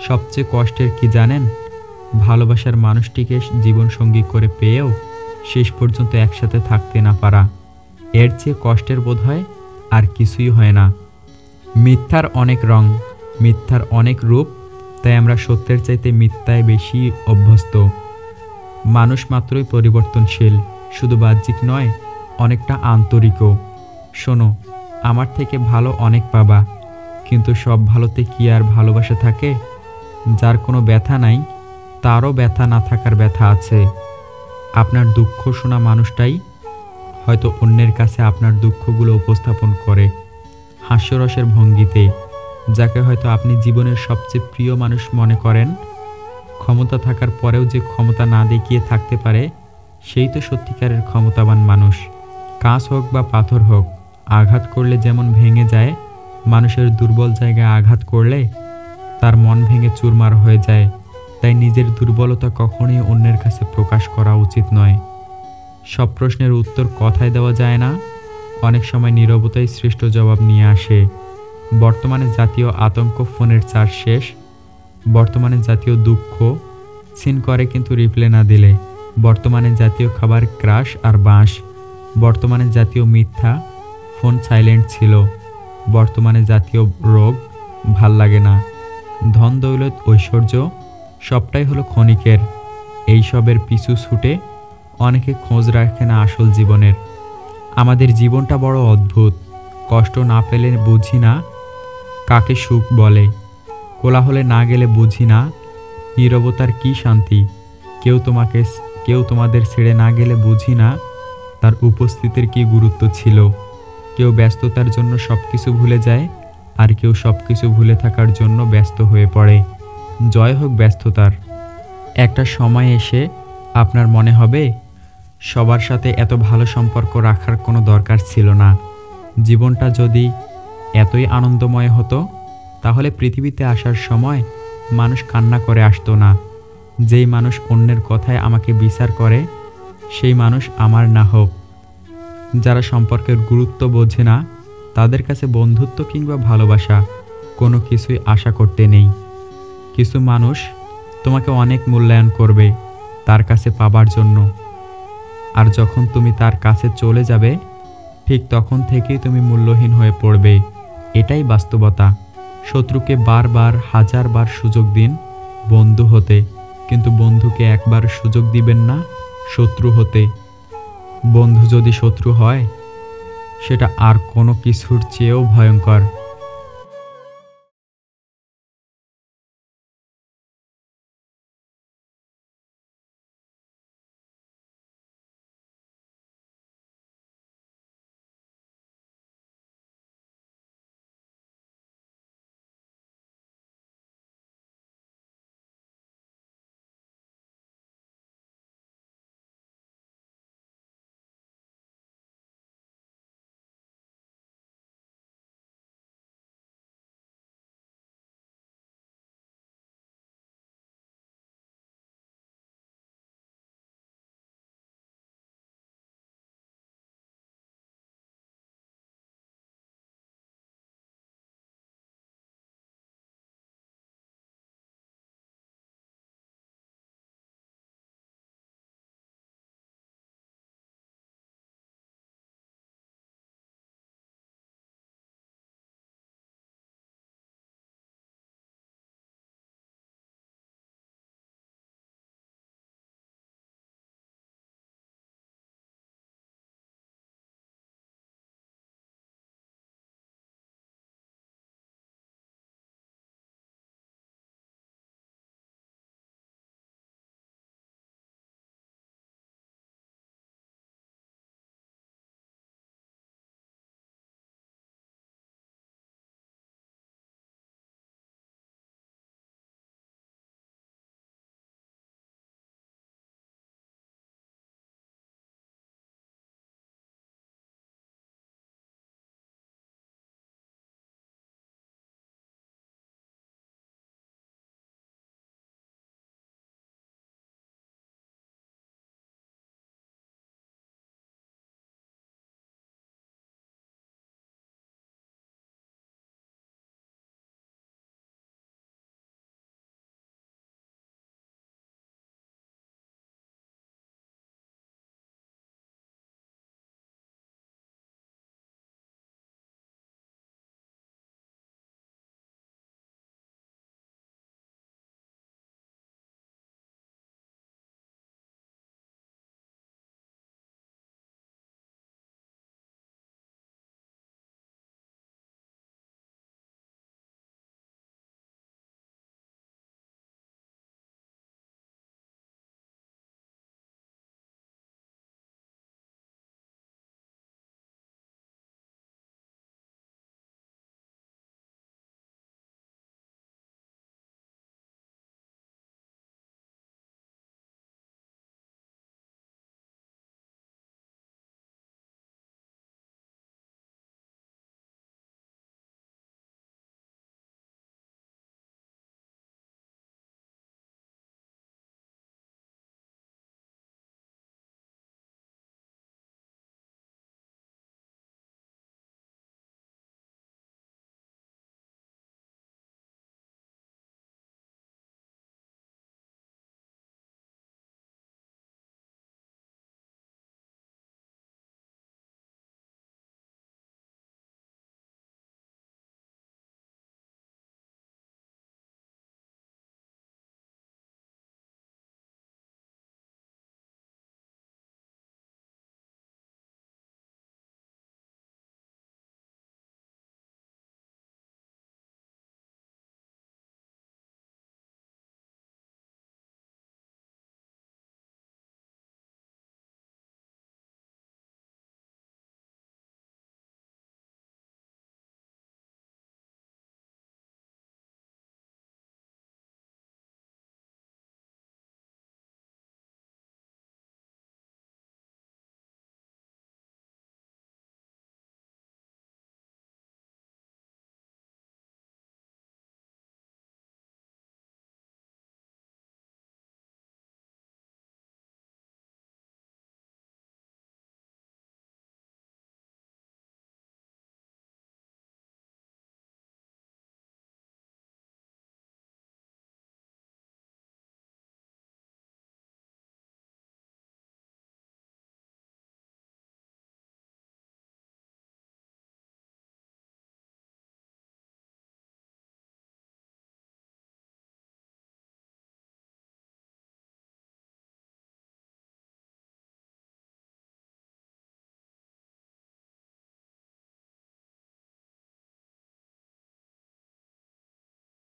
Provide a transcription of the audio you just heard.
সবচেয়ে কষ্টের কি জানেন? ভালোবাসার মানুষটিকে জীবনসঙ্গী করে পেয়েও শেষ পর্যন্ত একসাথে থাকতে না পারা। এর চেয়ে কষ্টের বোধ হয় আর কিছুই হয় না। মিথ্যার অনেক রং, মিথ্যার অনেক রূপ, তাই আমরা সত্যের চাইতে মিথ্যায় বেশি অভ্যস্ত। মানুষ মাত্রই পরিবর্তনশীল, শুধু বাহ্যিক নয়, অনেকটা আন্তরিকও। শোনো, আমার থেকে ভালো অনেক পাবা, কিন্তু সব ভালোতে কি আর ভালোবাসা থাকে? যার কোনো ব্যথা নাই, তারও ব্যথা না থাকার ব্যথা আছে। আপনার দুঃখ শোনা মানুষটাই হয়তো অন্যের কাছে আপনার দুঃখগুলো উপস্থাপন করে হাস্যরসের ভঙ্গিতে। যাকে হয়তো আপনি জীবনের সবচেয়ে প্রিয় মানুষ মনে করেন, ক্ষমতা থাকার পরেও যে ক্ষমতা না দেখিয়ে থাকতে পারে, সেই তো সত্যিকারের ক্ষমতাবান মানুষ। কাঁচ হোক বা পাথর হোক, আঘাত করলে যেমন ভেঙে যায়, মানুষের দুর্বল জায়গায় আঘাত করলে তার মন ভেঙে চুরমার হয়ে যায়। তাই নিজের দুর্বলতা কখনোই অন্যের কাছে প্রকাশ করা উচিত নয়। সব প্রশ্নের উত্তর কথায় দেওয়া যায় না, অনেক সময় নীরবতাই শ্রেষ্ঠ জবাব নিয়ে আসে। বর্তমানে জাতীয় আতঙ্ক ফোনের চার্জ শেষ, বর্তমানে জাতীয় দুঃখ সিন করে কিন্তু রিপ্লে না দিলে, বর্তমানে জাতীয় খাবার ক্রাশ আর বাঁশ, বর্তমানে জাতীয় মিথ্যা ফোন সাইলেন্ট ছিল, বর্তমানে জাতীয় রোগ ভাল লাগে না। ধন দৌলত ঐশ্বর্য সবটাই হলো ক্ষণিকের। এইসবের পিছু ছুটে অনেকে খোঁজ রাখে না আসল জীবনের। আমাদের জীবনটা বড় অদ্ভুত। কষ্ট না পেলে বুঝি না কাকে সুখ বলে, কোলাহলে না গেলে বুঝি না নীরবতার কি শান্তি। কেউ তোমাদের ছেড়ে না গেলে বুঝি না তার উপস্থিতির কি গুরুত্ব ছিল। কেউ ব্যস্ততার জন্য সবকিছু ভুলে যায়, আর কেউ সবকিছু ভুলে থাকার জন্য ব্যস্ত হয়ে পড়ে। জয় হোক ব্যস্ততার। একটা সময় এসে আপনার মনে হবে সবার সাথে এত ভালো সম্পর্ক রাখার কোনো দরকার ছিল না। জীবনটা যদি এতই আনন্দময় হতো, তাহলে পৃথিবীতে আসার সময় মানুষ কান্না করে আসতো না। যেই মানুষ অন্যের কথায় আমাকে বিচার করে, সেই মানুষ আমার না হোক। যারা সম্পর্কের গুরুত্ব বোঝে না, তাদের কাছে বন্ধুত্ব কিংবা ভালোবাসা কোনো কিছুই আশা করতে নেই। কিছু মানুষ তোমাকে অনেক মূল্যায়ন করবে তার কাছে পাবার জন্য, আর যখন তুমি তার কাছে চলে যাবে, ঠিক তখন থেকেই তুমি মূল্যহীন হয়ে পড়বে। এটাই বাস্তবতা। শত্রুকে বারবার হাজারবার সুযোগ দিন বন্ধু হতে, কিন্তু বন্ধুকে একবার সুযোগ দিবেন না শত্রু হতে। বন্ধু যদি শত্রু হয়, সেটা আর কোনো কিছুর চেয়েও ভয়ঙ্কর।